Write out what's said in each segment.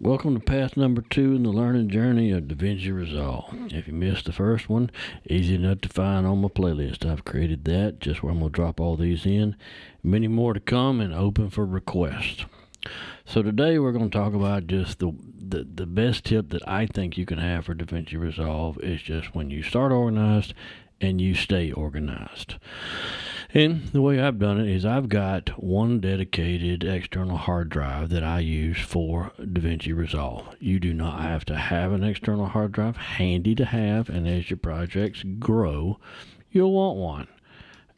Welcome to path number 2 in the learning journey of Davinci Resolve. If you missed the first one, easy enough to find on my playlist. I've created that just where I'm going to drop all these in. Many more to come and open for requests. So today we're going to talk about just the best tip that I think you can have for Davinci Resolve is just when you start organized and you stay organized. And the way I've done it is I've got one dedicated external hard drive that I use for Davinci Resolve. You do not have to have an external hard drive, handy to have, and as your projects grow, you'll want one.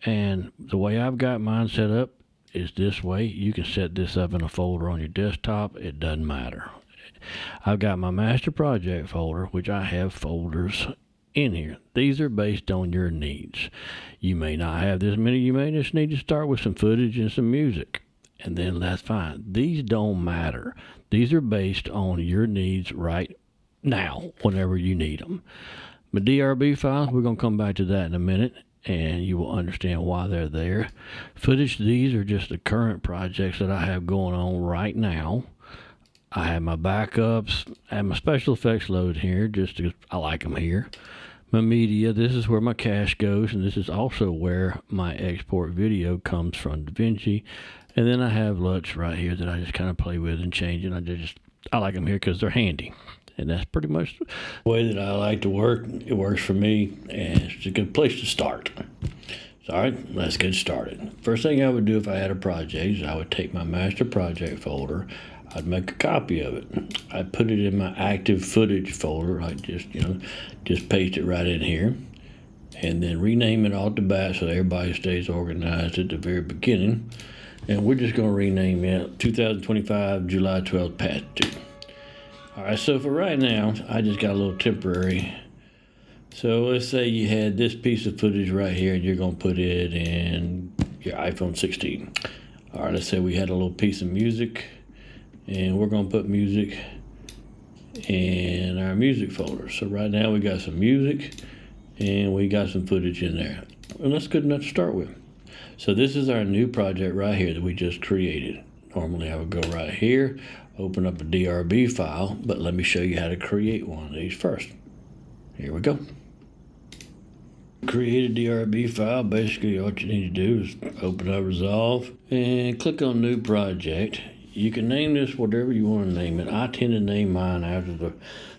And the way I've got mine set up is this way. You can set this up in a folder on your desktop. It doesn't matter. I've got my master project folder, which I have folders in here. These are based on your needs. You may not have this many. You may just need to start with some footage and some music, and then that's fine. These don't matter. These are based on your needs right now, whenever you need them. My DRB files, we're going to come back to that in a minute, and you will understand why they're there. Footage, these are just the current projects that I have going on right now. I have my backups. I have my special effects load here, just because I like them here. My media, this is where my cache goes, and this is also where my export video comes from Davinci. And then I have LUTs right here that I just kind of play with and change, and I like them here because they're handy. And that's pretty much the way that I like to work. It works for me, and it's a good place to start. So, all right, let's get started. First thing I would do if I had a project is I would take my master project folder. I'd make a copy of it. I'd put it in my active footage folder. I'd just paste it right in here, and then rename it all at the back so everybody stays organized at the very beginning. And we're just going to rename it 2025 July 12th Path 2. All right, so for right now, I just got a little temporary. So let's say you had this piece of footage right here, and you're going to put it in your iPhone 16. All right, let's say we had a little piece of music, and we're going to put music in our music folder. So right now we got some music, and we got some footage in there. And that's good enough to start with. So this is our new project right here that we just created. Normally I would go right here, open up a DRB file, but let me show you how to create one of these first. Here we go. Create a DRB file. Basically what you need to do is open up Resolve and click on New Project. You can name this whatever you want to name it. I tend to name mine after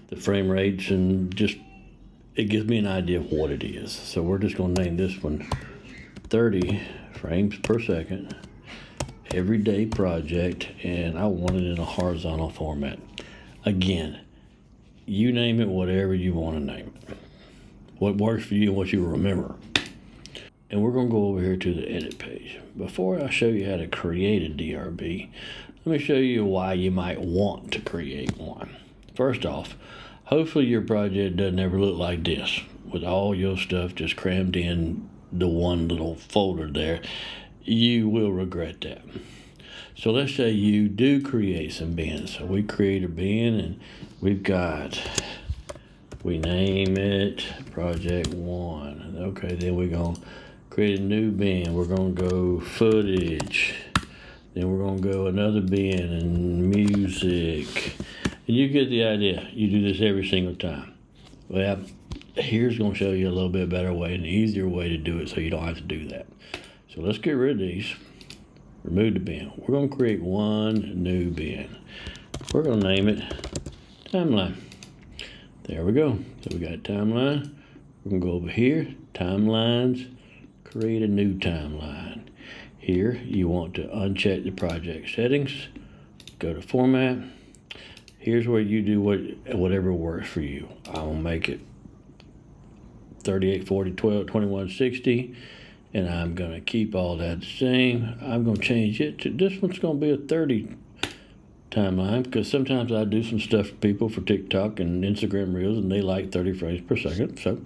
the frame rates, and just it gives me an idea of what it is. So we're just going to name this one 30 frames per second, everyday project, and I want it in a horizontal format. Again, you name it whatever you want to name it. What works for you and what you remember. And we're going to go over here to the edit page. Before I show you how to create a DRB, let me show you why you might want to create one. First off, hopefully your project doesn't ever look like this, with all your stuff just crammed in the one little folder there. You will regret that. So let's say you do create some bins. So we create a bin, and we name it Project 1. Okay, then we're going to create a new bin. We're going to go footage. Then we're going to go another bin and music. And you get the idea. You do this every single time. Well, here's going to show you a little bit better way, an easier way to do it so you don't have to do that. So let's get rid of these. Remove the bin. We're going to create one new bin. We're going to name it Timeline. There we go. So we got Timeline. We're going to go over here, Timelines, create a new timeline. Here, you want to uncheck the project settings, go to Format. Here's where you do whatever works for you. I'm going to make it 38, 40, 12, 21, 60, and I'm going to keep all that the same. I'm going to change it to, this one's going to be a 30 timeline, because sometimes I do some stuff for people for TikTok and Instagram Reels, and they like 30 frames per second, so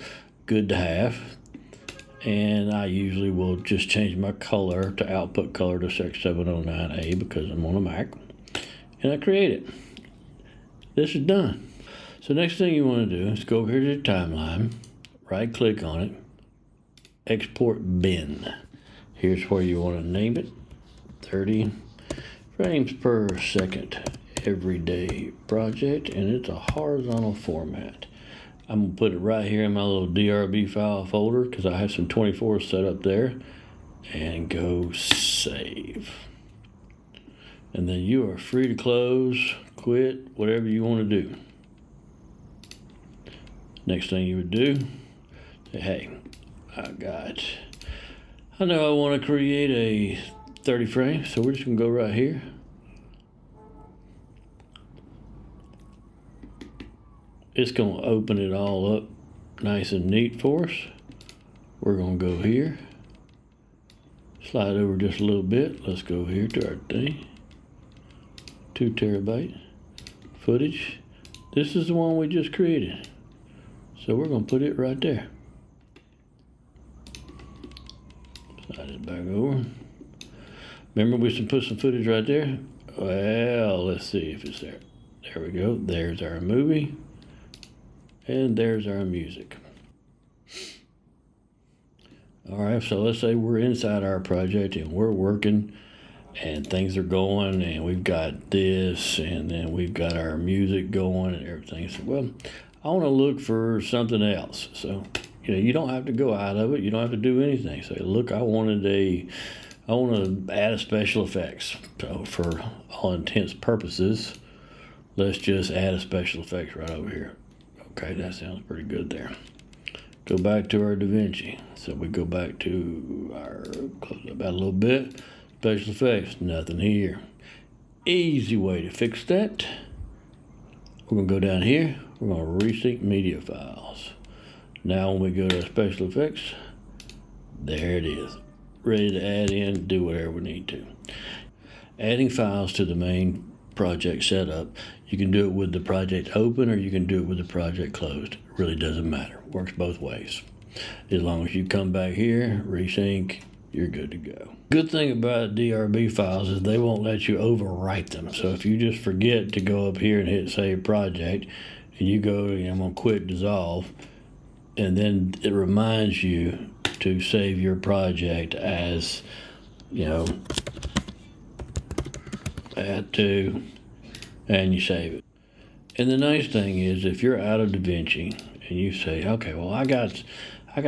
good to have. And I usually will just change my color to output color to 709A because I'm on a Mac. And I create it. This is done. So next thing you want to do is go over here to the timeline, right click on it, export bin. Here's where you want to name it, 30 frames per second, everyday project, and it's a horizontal format. I'm going to put it right here in my little DRB file folder because I have some 24s set up there, and go save. And then you are free to close, quit, whatever you want to do. Next thing you would do, say, hey, I know I want to create a 30 frame, so we're just going to go right here. It's going to open it all up nice and neat for us. We're going to go here. Slide over just a little bit. Let's go here to our thing. 2 terabyte footage. This is the one we just created. So we're going to put it right there. Slide it back over. Remember we should put some footage right there? Well, let's see if it's there. There we go. There's our movie. And there's our music. All right, so let's say we're inside our project and we're working and things are going and we've got this and then we've got our music going and everything. So, well, I want to look for something else. So, you don't have to go out of it. You don't have to do anything. Say, look, I want to add a special effects. So for all intents purposes, let's just add a special effects right over here. Okay, that sounds pretty good there. Go back to our Davinci. So we go back to our, close it about a little bit. Special effects, nothing here. Easy way to fix that. We're going to go down here. We're going to resync media files. Now when we go to our special effects, there it is. Ready to add in, do whatever we need to. Adding files to the main project setup, you can do it with the project open or you can do it with the project closed. It really doesn't matter. Works both ways. As long as you come back here, resync, you're good to go. Good thing about DRB files is they won't let you overwrite them. So if you just forget to go up here and hit save project and you go, I'm going to quit dissolve, and then it reminds you to save your project as, add to, and you save it. And the nice thing is, if you're out of Davinci and you say, okay, well, I got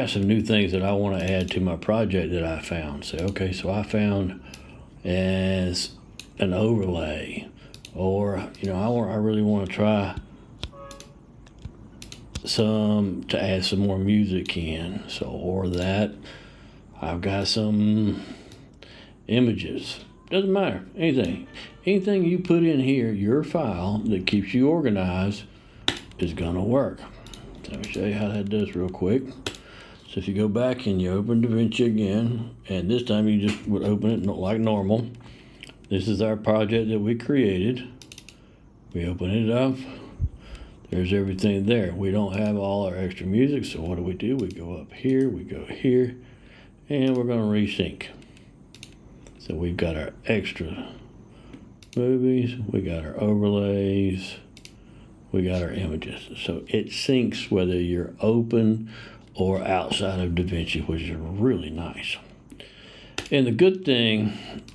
some new things that I want to add to my project that I found. Say, okay, so I found as an overlay, or I really want to try to add some more music in. So, or that I've got some images. Doesn't matter, anything you put in here, your file that keeps you organized is gonna work. So let me show you how that does real quick. So if you go back and you open Davinci again, and this time you just would open it like normal. This is our project that we created. We open it up. There's everything there. We don't have all our extra music, so what do? We go up here, we go here, and we're gonna resync. So we've got our extra movies, we got our overlays, we got our images. So it syncs whether you're open or outside of Davinci, which is really nice. And the good thing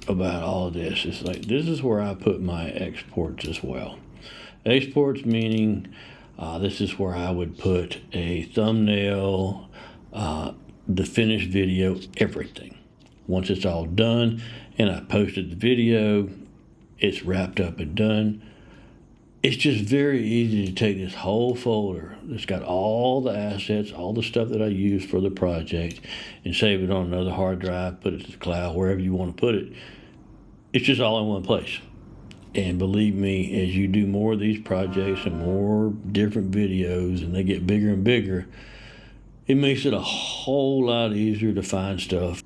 about all of this is this is where I put my exports as well. Exports meaning this is where I would put a thumbnail, the finished video, everything. Once it's all done and I posted the video, it's wrapped up and done. It's just very easy to take this whole folder that's got all the assets, all the stuff that I use for the project, and save it on another hard drive, put it to the cloud, wherever you want to put it. It's just all in one place. And believe me, as you do more of these projects and more different videos and they get bigger and bigger, it makes it a whole lot easier to find stuff.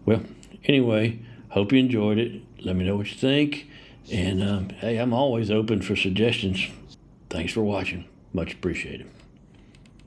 Well, anyway, hope you enjoyed it. Let me know what you think. And hey, I'm always open for suggestions. Thanks for watching. Much appreciated.